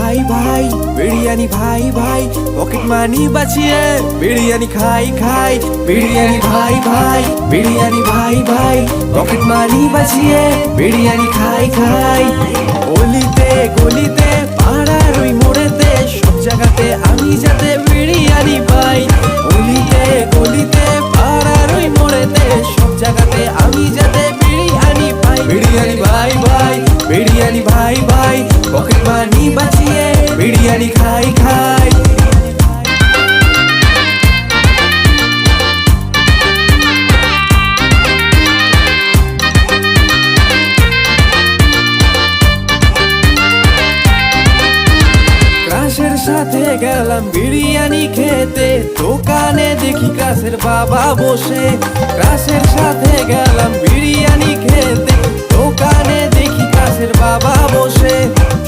ভাই ভাই, বিরিয়ানি ভাই ভাই, পকেট মানি বাঁচিয়ে বিরিয়ানি খাই খাই। বিরিয়ানি ভাই ভাই, বিরিয়ানি ভাই ভাই, পকেট মানি বাঁচিয়ে বিরিয়ানি খাই খাই। অলিতে গলিতে পাড়ার ওই মোড়েতে সব জায়গাতে আমি যাতে বিরিয়ানি পাই। অলিতে গলিতে পাড়ার ওই মোড়েতে সব জায়গাতে আমি যাতে বিরিয়ানি পাই। বিরিয়ানি ভাই ভাই, বিরিয়ানি ভাই ভাই, পকেট মানি বাঁচিয়ে বিরিয়ানি খাই খাই। ক্রাশের সাথে গেলাম বিরিয়ানি খেতে, দোকানে দেখি ক্রাশের বাবা বসে। ক্রাশের সাথে গেলাম বিরিয়ানি খেতে, দোকানে দেখি ক্রাশের বাবা বসে।